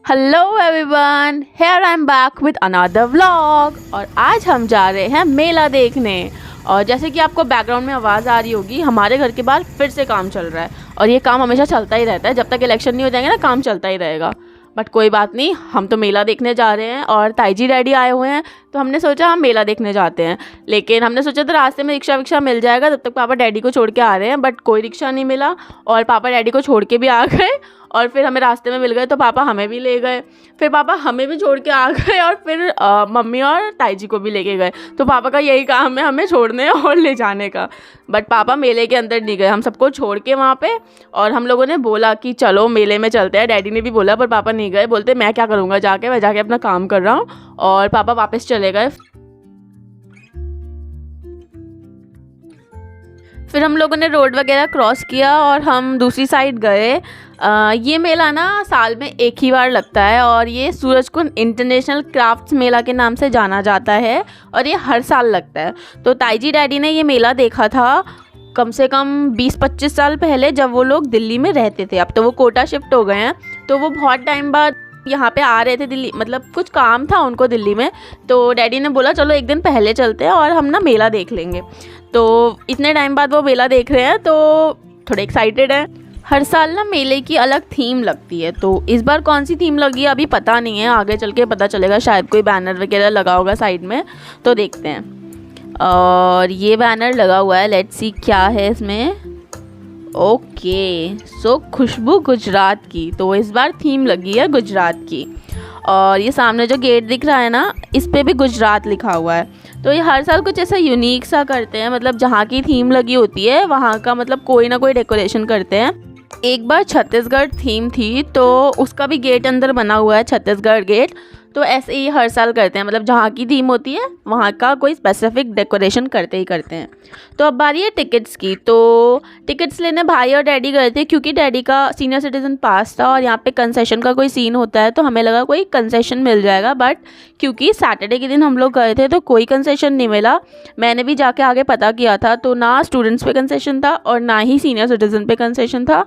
Hello everyone, here I am back with another vlog. और आज हम जा रहे हैं मेला देखने। और जैसे कि आपको बैकग्राउंड में आवाज़ आ रही होगी, हमारे घर के बाहर फिर से काम चल रहा है। और ये काम हमेशा चलता ही रहता है, जब तक इलेक्शन नहीं हो जाएंगे ना काम चलता ही रहेगा। बट कोई बात नहीं, हम तो मेला देखने जा रहे हैं और ताई जी डैडी आए हुए हैं, तो हमने सोचा हम मेला देखने जाते हैं। लेकिन हमने सोचा था रास्ते में रिक्शा विक्शा मिल जाएगा, तब तक पापा डैडी को छोड़ के आ रहे हैं। बट कोई रिक्शा नहीं मिला और पापा डैडी को छोड़ के भी आ गए। और फिर हमें रास्ते में मिल गए तो पापा हमें भी ले गए, फिर पापा हमें भी छोड़ के आ गए और फिर मम्मी और ताई जी को भी लेके गए। तो पापा का यही काम है, हमें छोड़ने और ले जाने का। बट पापा मेले के अंदर नहीं गए, हम सबको छोड़ के वहाँ पे। और हम लोगों ने बोला कि चलो मेले में चलते हैं, डैडी ने भी बोला, पर पापा नहीं गए। बोलते मैं क्या करूँगा जाके, मैं जाके अपना काम कर रहा हूँ। और पापा वापस चले गए। फिर हम लोगों ने रोड वगैरह क्रॉस किया और हम दूसरी साइड गए। ये मेला ना साल में एक ही बार लगता है और ये सूरजकुंड इंटरनेशनल क्राफ्ट्स मेला के नाम से जाना जाता है और ये हर साल लगता है। तो ताई जी डैडी ने ये मेला देखा था कम से कम 20-25 साल पहले, जब वो लोग दिल्ली में रहते थे। अब तो वो कोटा शिफ्ट हो गए हैं, तो वो बहुत टाइम बाद यहाँ पे आ रहे थे दिल्ली, मतलब कुछ काम था उनको दिल्ली में। तो डैडी ने बोला चलो एक दिन पहले चलते हैं और हम ना मेला देख लेंगे। तो इतने टाइम बाद वो मेला देख रहे हैं तो थोड़े एक्साइटेड हैं। हर साल ना मेले की अलग थीम लगती है, तो इस बार कौन सी थीम लगी है अभी पता नहीं है, आगे चल के पता चलेगा। शायद कोई बैनर वगैरह लगा होगा साइड में, तो देखते हैं। और ये बैनर लगा हुआ है, लेट्स सी क्या है इसमें। ओके, सो खुशबू गुजरात की, तो इस बार थीम लगी है गुजरात की। और ये सामने जो गेट दिख रहा है ना, इस पे भी गुजरात लिखा हुआ है। तो ये हर साल कुछ ऐसा यूनिक सा करते हैं, मतलब जहाँ की थीम लगी होती है वहाँ का मतलब कोई ना कोई डेकोरेशन करते हैं। एक बार छत्तीसगढ़ थीम थी, तो उसका भी गेट अंदर बना हुआ है, छत्तीसगढ़ गेट। तो ऐसे ही हर साल करते हैं, मतलब जहाँ की थीम होती है वहाँ का कोई स्पेसिफिक डेकोरेशन करते ही करते हैं। तो अब बारी है टिकट्स की। तो टिकट्स लेने भाई और डैडी गए थे, क्योंकि डैडी का सीनियर सिटीज़न पास था और यहाँ पे कंसेशन का कोई सीन होता है, तो हमें लगा कोई कंसेशन मिल जाएगा। बट क्योंकि सैटरडे के दिन हम लोग गए थे तो कोई कंसेशन नहीं मिला। मैंने भी जाके आगे पता किया था, तो ना स्टूडेंट्स पे कंसेशन था और ना ही सीनियर सिटीज़न पे कंसेशन था।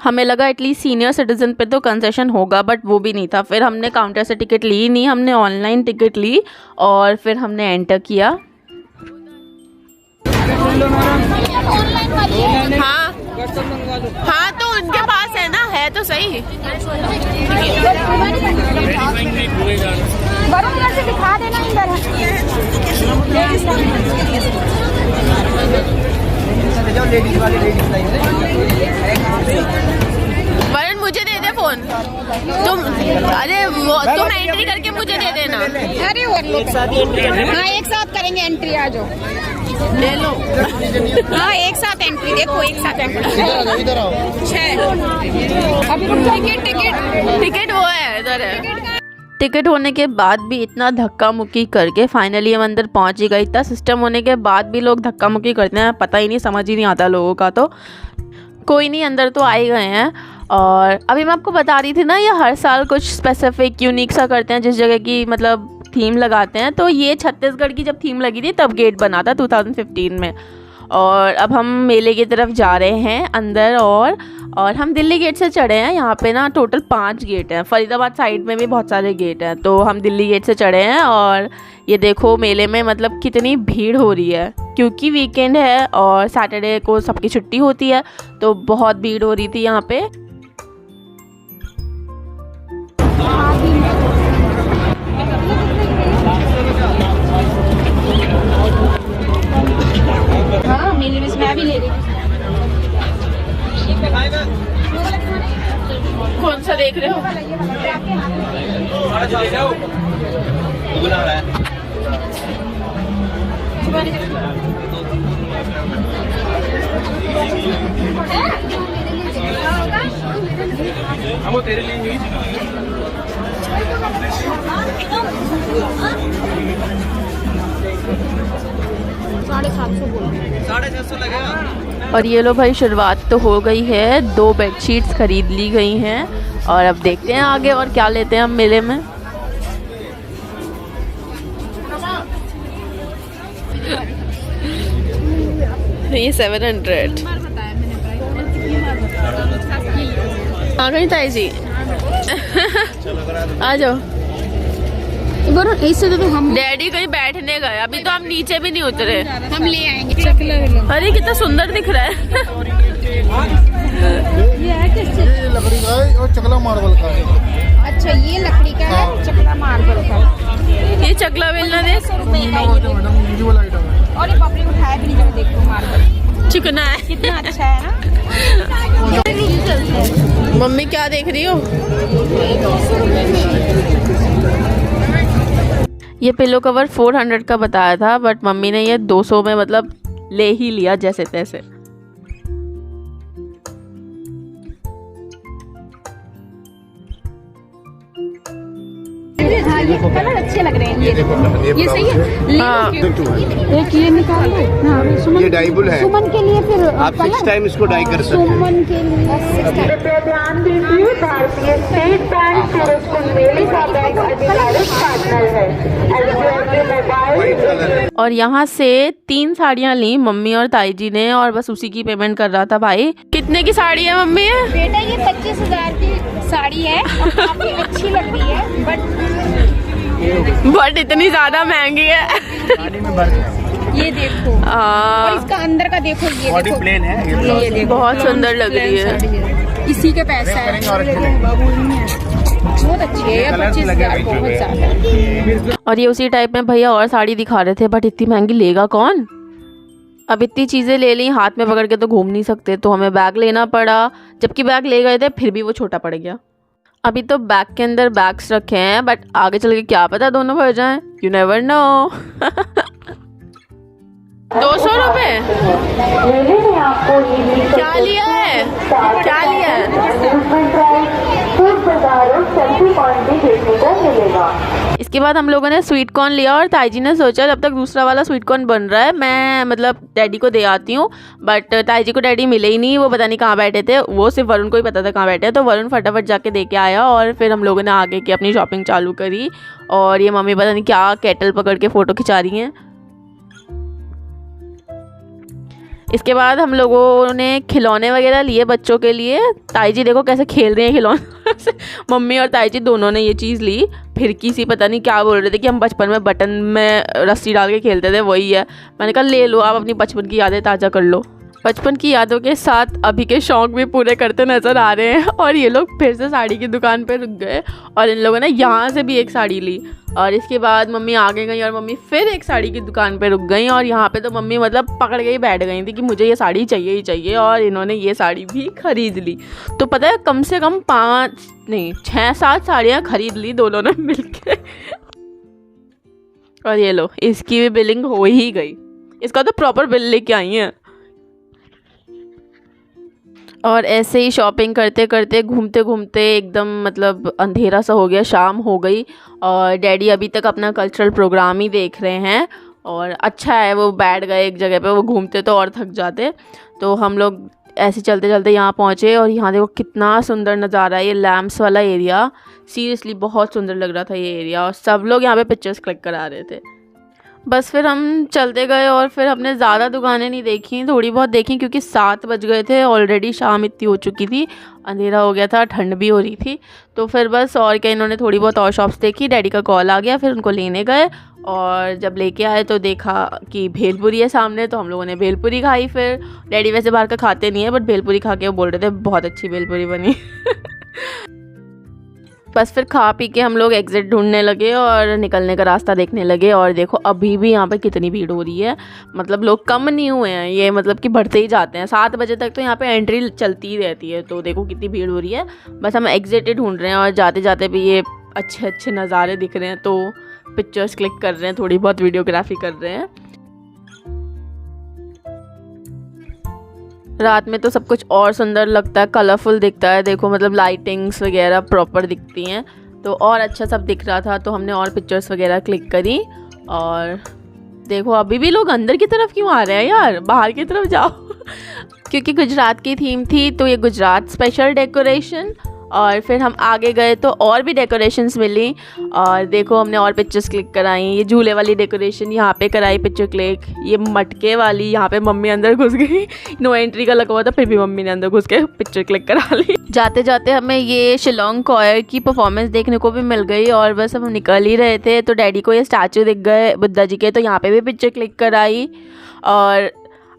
हमें लगा एटलीस्ट सीनियर सिटीज़न पे तो कंसेशन होगा, बट वो भी नहीं था। फिर हमने काउंटर से टिकट ली नहीं, हमने ऑनलाइन टिकट ली और फिर हमने एंटर किया। हाँ तो उनके पास है ना, है तो सही। दिखा देना वरुण, मुझे दे दे फोन तुम। अरे वो तुम एंट्री करके मुझे दे देना। अरे हाँ एक साथ करेंगे एंट्री, आ जाओ ले लो। हाँ एक साथ एंट्री, देखो एक साथ एंट्री। इधर आओ। अभी टिकट वो है, इधर है। टिकट होने के बाद भी इतना धक्का मुक्की करके फाइनली हम अंदर पहुंच ही गए। इतना सिस्टम होने के बाद भी लोग धक्का मुक्की करते हैं, पता ही नहीं, समझ ही नहीं आता लोगों का। तो कोई नहीं, अंदर तो आ ही गए हैं। और अभी मैं आपको बता रही थी ना, ये हर साल कुछ स्पेसिफिक यूनिक सा करते हैं, जिस जगह की मतलब थीम लगाते हैं। तो ये छत्तीसगढ़ की जब थीम लगी थी तब गेट बना था 2015 में। और अब हम मेले की तरफ जा रहे हैं अंदर। और हम दिल्ली गेट से चढ़े हैं। यहाँ पे ना टोटल 5 गेट हैं, फरीदाबाद साइड में भी बहुत सारे गेट हैं। तो हम दिल्ली गेट से चढ़े हैं और ये देखो मेले में मतलब कितनी भीड़ हो रही है, क्योंकि वीकेंड है और सैटरडे को सबकी छुट्टी होती है, तो बहुत भीड़ हो रही थी यहाँ पे। हाँ मेले में मैं भी ले रही हूँ। कौन सा देख रहे हो? हम तेरे लिए 750 बोलो। 650 लगेगा। और ये लो भाई, शुरुआत तो हो गई है, 2 बेडशीट्स खरीद ली गई हैं। और अब देखते हैं आगे और क्या लेते हैं हम मेले में। ये 700 आ गई ताई जी। आ जाओ। इससे तो हम डैडी कहीं बैठने गए, अभी तो हम नीचे भी नहीं उतरे। हम ले आएंगे चकला। अरे कितना सुंदर दिख रहा है। ये लकड़ी का है और चकला मार्बल का है। अच्छा ये लकड़ी का है, चकला मार्बल का। ये चकला बेलना दे, 100 रुपए का ये देखो। मैडम यूजुअल आइटम है। और ये पब्लिक उठाया भी नहीं जाता, देखो मार्बल चिकना है। कितना अच्छा है ना। मम्मी क्या देख रही हो? ये पिलो कवर 400 का बताया था, बट मम्मी ने ये 200 में मतलब ले ही लिया जैसे तैसे। हाँ ये कलर अच्छे लग रहे हैं। ये देखो ये सही है। हाँ। एक ये निकाल लो। हाँ, सुमन ये डाइबुल है। सुमन के लिए फिर आप 6 टाइम इसको डाई कर सकते हैं। सुमन के लिए 6 टाइम। ध्यान दीजिए, भारतीय स्टेट बैंक सूरजकुंड मेले का बैंक अधिकारिक पार्टनर है। मोबाइल और यहाँ से 3 साड़ियाँ ली मम्मी और ताई जी ने, और बस उसी की पेमेंट कर रहा था भाई। कितने की साड़ी है मम्मी? बेटा ये 25,000 की साड़ी है और काफी अच्छी लग रही है, बट इतनी ज्यादा महंगी है। ये देखो और इसका अंदर का देखो। ये बॉडी देखो प्लेन है। ये देखो बहुत सुंदर लग रही है। इसी के पैसा है। बहुत अच्छी है ये, 25,000 बहुत ज्यादा। और ये उसी टाइप में भैया और साड़ी दिखा रहे थे, बट इतनी महंगी लेगा कौन। अब इतनी चीज़ें ले ली, हाथ में पकड़ के तो घूम नहीं सकते, तो हमें बैग लेना पड़ा। जबकि बैग ले गए थे फिर भी वो छोटा पड़ गया। अभी तो बैग के अंदर बैग्स रखे हैं, बट आगे चल के क्या पता दोनों भर जाएं, यू नेवर नो। 200 रुपये मेले में आपको क्या लिया है? क्या लिया है? फूड बाजार और सेल्फी पॉइंट भी देखने को मिलेगा। इसके बाद हम लोगों ने स्वीट कॉर्न लिया, और ताई जी ने सोचा जब तक दूसरा वाला स्वीट कॉर्न बन रहा है मैं मतलब डैडी को दे आती हूँ। बट ताई जी को डैडी मिले ही नहीं, वो पता नहीं कहाँ बैठे थे। वो सिर्फ वरुण को ही पता था कहाँ बैठे हैं, तो वरुण फटाफट जाके दे के आया। और फिर हम लोगों ने आगे की अपनी शॉपिंग चालू करी। और ये मम्मी पता नहीं क्या केटल पकड़ के फ़ोटो खिंचा रही हैं। इसके बाद हम लोगों ने खिलौने वगैरह लिए बच्चों के लिए। ताई जी देखो कैसे खेल रहे हैं खिलौने से। मम्मी और ताई जी दोनों ने ये चीज़ ली। फिरकी सी पता नहीं क्या बोल रहे थे कि हम बचपन में बटन में रस्सी डाल के खेलते थे, वही है। मैंने कहा ले लो, आप अपनी बचपन की यादें ताज़ा कर लो। बचपन की यादों के साथ अभी के शौक भी पूरे करते नज़र आ रहे हैं। और ये लोग फिर से साड़ी की दुकान पे रुक गए, और इन लोगों ने यहाँ से भी एक साड़ी ली। और इसके बाद मम्मी आगे गई, और मम्मी फिर एक साड़ी की दुकान पे रुक गई। और यहाँ पे तो मम्मी मतलब पकड़ के ही बैठ गई थी कि मुझे ये साड़ी चाहिए ही चाहिए। और इन्होंने ये साड़ी भी खरीद ली। तो पता है कम से कम 6-7 साड़ियाँ खरीद ली दोनों ने मिलके। और ये लो, इसकी भी बिलिंग हो ही गई। इसका तो प्रॉपर बिल लेके आई हैं। और ऐसे ही शॉपिंग करते करते घूमते घूमते एकदम मतलब अंधेरा सा हो गया, शाम हो गई। और डैडी अभी तक अपना कल्चरल प्रोग्राम ही देख रहे हैं। और अच्छा है वो बैठ गए एक जगह पे, वो घूमते तो और थक जाते। तो हम लोग ऐसे चलते चलते यहाँ पहुँचे। और यहाँ देखो कितना सुंदर नज़ारा है, ये लैम्प्स वाला एरिया। सीरियसली बहुत सुंदर लग रहा था ये एरिया। और सब लोग यहाँ पे पिक्चर्स क्लिक करा रहे थे। बस फिर हम चलते गए, और फिर हमने ज़्यादा दुकानें नहीं देखी, थोड़ी बहुत देखी, क्योंकि 7 बज गए थे ऑलरेडी। शाम इतनी हो चुकी थी, अंधेरा हो गया था, ठंड भी हो रही थी। तो फिर बस और क्या, इन्होंने थोड़ी बहुत और शॉप्स देखी। डैडी का कॉल आ गया, फिर उनको लेने गए। और जब लेके आए तो देखा कि भेलपुरी है सामने, तो हम लोगों ने भेलपुरी खाई। फिर डैडी वैसे बाहर का खाते नहीं है, बट भेलपुरी खा के वो बोल रहे थे बहुत अच्छी भेलपुरी बनी। बस फिर खा पी के हम लोग एग्ज़िट ढूंढने लगे और निकलने का रास्ता देखने लगे। और देखो अभी भी यहाँ पे कितनी भीड़ हो रही है, मतलब लोग कम नहीं हुए हैं, ये मतलब कि बढ़ते ही जाते हैं। 7 बजे तक तो यहाँ पे एंट्री चलती ही रहती है। तो देखो कितनी भीड़ हो रही है। बस हम एग्ज़िट ही ढूंढ रहे हैं, और जाते जाते भी ये अच्छे अच्छे नज़ारे दिख रहे हैं, तो पिक्चर्स क्लिक कर रहे हैं, थोड़ी बहुत वीडियोग्राफी कर रहे हैं। रात में तो सब कुछ और सुंदर लगता है, कलरफुल दिखता है। देखो मतलब लाइटिंग्स वगैरह प्रॉपर दिखती हैं, तो और अच्छा सब दिख रहा था। तो हमने और पिक्चर्स वगैरह क्लिक करी। और देखो अभी भी लोग अंदर की तरफ क्यों आ रहे हैं यार, बाहर की तरफ जाओ। क्योंकि गुजरात की थीम थी, तो ये गुजरात स्पेशल डेकोरेशन। और फिर हम आगे गए तो और भी डेकोरेशंस मिली और देखो हमने और पिक्चर्स क्लिक कराई। ये झूले वाली डेकोरेशन यहाँ पे कराई पिक्चर क्लिक, ये मटके वाली यहाँ पे मम्मी अंदर घुस गई, नो एंट्री का लगा हुआ था फिर भी मम्मी ने अंदर घुस के पिक्चर क्लिक करा ली। जाते जाते हमें ये शिलोंग कॉयर की परफॉर्मेंस देखने को भी मिल गई और बस हम निकल ही रहे थे तो डैडी को ये स्टैचू दिख गए बुद्धा जी के, तो यहाँ पे भी पिक्चर क्लिक कराई। और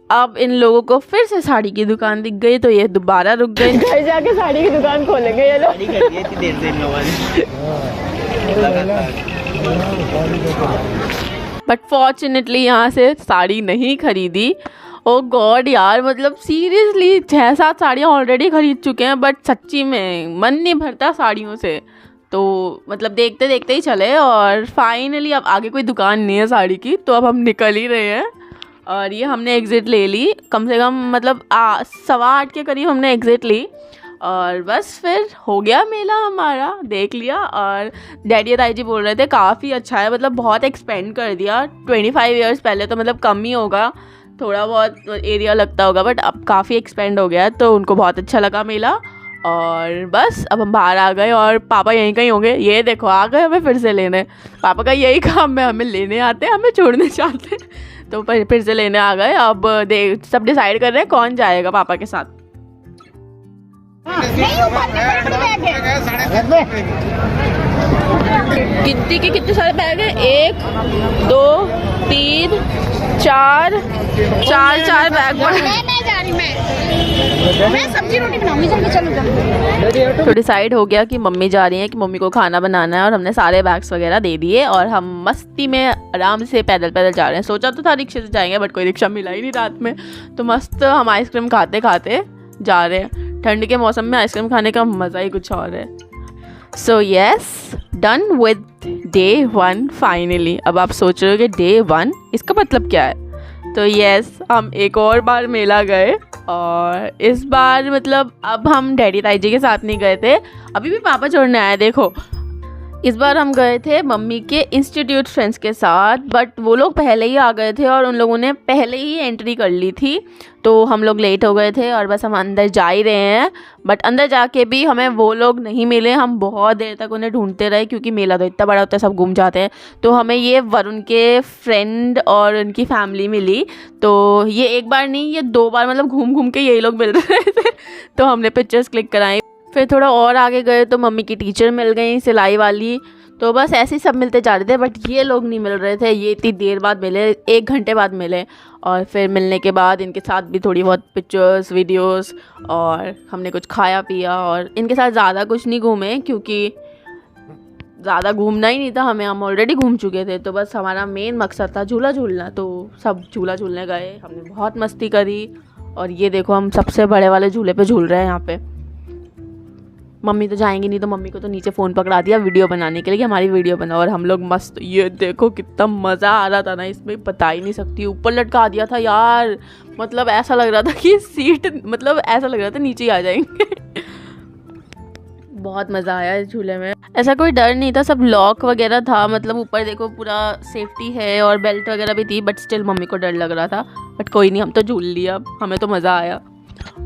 अब इन लोगों को फिर से साड़ी की दुकान दिख गई तो ये दोबारा रुक गए, घर जाके साड़ी की दुकान खोलेंगे ये लोग। बट फॉर्चुनेटली यहाँ से साड़ी नहीं खरीदी। ओ गॉड यार, मतलब सीरियसली 6-7 साड़ियाँ ऑलरेडी खरीद चुके हैं बट सच्ची में मन नहीं भरता साड़ियों से, तो मतलब देखते देखते ही चले और फाइनली अब आगे कोई दुकान नहीं है साड़ी की तो अब हम निकल ही रहे हैं। और ये हमने एग्ज़िट ले ली, कम से कम मतलब 8:15 के करीब हमने एग्ज़िट ली और बस फिर हो गया मेला हमारा, देख लिया। और डैडी और ताई जी बोल रहे थे काफ़ी अच्छा है, मतलब बहुत एक्सपेंड कर दिया। 25 ईयर्स पहले तो मतलब कम ही होगा, थोड़ा बहुत एरिया लगता होगा बट अब काफ़ी एक्सपेंड हो गया है, तो उनको बहुत अच्छा लगा मेला। और बस अब हम बाहर आ गए और पापा यहीं कहीं होंगे, ये देखो आ गए हमें फिर से लेने। पापा का यही काम है, हमें लेने आते हैं हमें छोड़ने चाहते हैं, तो फिर से लेने आ गए। अब सब डिसाइड कर रहे हैं कौन जाएगा पापा के साथ। गिनती के कितने सारे बैग हैं, 1 2 3 4 बैग पड़े। मैं जा रही, मैं सब्जी रोटी बनाऊंगी, जल्दी चलो जल्दी। तो डिसाइड हो गया कि मम्मी जा रही हैं कि मम्मी को खाना बनाना है और हमने सारे बैग्स वगैरह दे दिए और हम मस्ती में आराम से पैदल पैदल जा रहे हैं। सोचा तो था रिक्शे से जाएंगे बट कोई रिक्शा मिला ही नहीं रात में, तो मस्त हम आइसक्रीम खाते खाते जा रहे हैं। ठंड के मौसम में आइसक्रीम खाने का मज़ा ही कुछ और है। So yes, done with day 1 finally. अब आप सोच रहे हो कि डे 1 इसका मतलब क्या है, तो येस हम एक और बार मेला गए और इस बार मतलब अब हम डैडी ताई जी के साथ नहीं गए थे, अभी भी पापा छोड़ने आए। देखो इस बार हम गए थे मम्मी के इंस्टीट्यूट फ्रेंड्स के साथ, बट वो लोग पहले ही आ गए थे और उन लोगों ने पहले ही एंट्री कर ली थी, तो हम लोग लेट हो गए थे और बस हम अंदर जा ही रहे हैं। बट अंदर जाके भी हमें वो लोग नहीं मिले, हम बहुत देर तक उन्हें ढूंढते रहे क्योंकि मेला तो इतना बड़ा होता है सब गुम जाते हैं। तो हमें ये वरुण के फ्रेंड और उनकी फैमिली मिली, तो ये एक बार नहीं ये 2 बार मतलब घूम घूम के यही लोग मिल रहे थे, तो हमने पिक्चर्स क्लिक कराई। फिर थोड़ा और आगे गए तो मम्मी की टीचर मिल गई सिलाई वाली, तो बस ऐसे ही सब मिलते जा रहे थे बट ये लोग नहीं मिल रहे थे। ये इतनी देर बाद मिले, 1 घंटे बाद मिले और फिर मिलने के बाद इनके साथ भी थोड़ी बहुत पिक्चर्स वीडियोस और हमने कुछ खाया पिया और इनके साथ ज़्यादा कुछ नहीं घूमे क्योंकि ज़्यादा घूमना ही नहीं था हमें, हम ऑलरेडी घूम चुके थे। तो बस हमारा मेन मकसद था झूला झूलना, तो सब झूला झूलने गए, हमने बहुत मस्ती करी। और ये देखो हम सबसे बड़े वाले झूले पे झूल रहे हैं यहाँ पे। मम्मी तो जाएंगी नहीं, तो मम्मी को तो नीचे फ़ोन पकड़ा दिया वीडियो बनाने के लिए कि हमारी वीडियो बनाओ, और हम लोग मस्त। ये देखो कितना मज़ा आ रहा था ना इसमें, बता ही नहीं सकती। ऊपर लटका दिया था यार, मतलब ऐसा लग रहा था कि सीट मतलब ऐसा लग रहा था नीचे ही आ जाएंगे। बहुत मज़ा आया इस झूले में, ऐसा कोई डर नहीं था, सब लॉक वगैरह था, मतलब ऊपर देखो पूरा सेफ्टी है और बेल्ट वगैरह भी थी, बट स्टिल मम्मी को डर लग रहा था। बट कोई नहीं, हम तो झूल लिया, हमें तो मज़ा आया।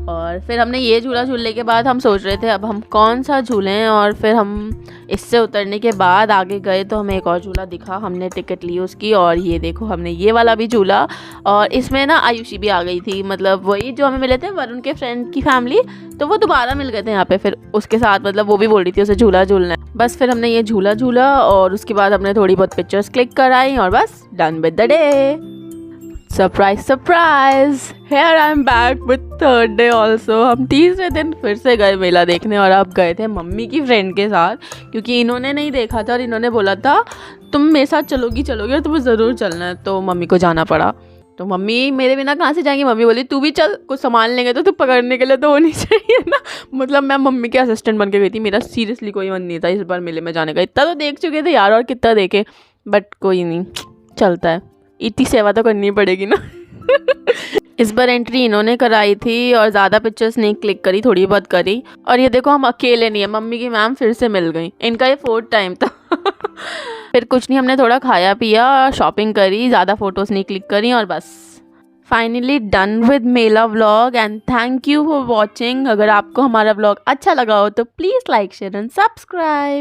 और फिर हमने ये झूला झूलने के बाद हम सोच रहे थे अब हम कौन सा झूलें, और फिर हम इससे उतरने के बाद आगे गए तो हमें एक और झूला दिखा, हमने टिकट ली उसकी, और ये देखो हमने ये वाला भी झूला। और इसमें ना आयुषी भी आ गई थी, मतलब वही जो हमें मिले थे वरुण के फ्रेंड की फैमिली, तो वो दोबारा मिल गए थे यहाँ पे फिर उसके साथ, मतलब वो भी बोल रही थी उसे झूला झूलना है। बस फिर हमने ये झूला झूला और उसके बाद हमने थोड़ी बहुत पिक्चर्स क्लिक कराई और बस done with the day. Surprise surprise, here I am back with 3rd day also. हम तीसरे दिन फिर से गए मेला देखने, और अब गए थे मम्मी की फ्रेंड के साथ क्योंकि इन्होंने नहीं देखा था और इन्होंने बोला था तुम मेरे साथ चलोगी और तुम्हें ज़रूर चलना है, तो मम्मी को जाना पड़ा। तो मम्मी मेरे बिना कहाँ से जाएंगी, मम्मी बोली तू भी चल, कुछ सामान लेंगे तो तू पकड़ने के लिए तो होनी चाहिए ना। मतलब मैं मम्मी के असिस्टेंट बन के गई थी, मेरा सीरियसली कोई मन नहीं था इस बार मेले में जाने का। इतना तो देख चुके थे यार, और कितना देखे, बट कोई नहीं, चलता है, इतनी सेवा तो करनी पड़ेगी ना। इस बार एंट्री इन्होंने कराई थी और ज़्यादा पिक्चर्स नहीं क्लिक करी, थोड़ी बहुत करी। और ये देखो हम अकेले नहीं है, मम्मी की मैम फिर से मिल गई, इनका ये 4th टाइम था। फिर कुछ नहीं, हमने थोड़ा खाया पिया, शॉपिंग करी, ज़्यादा फ़ोटोज़ नहीं क्लिक करी और बस finally done with Mela vlog and thank you for watching. अगर आपको हमारा व्लॉग अच्छा लगा हो तो please like share and subscribe.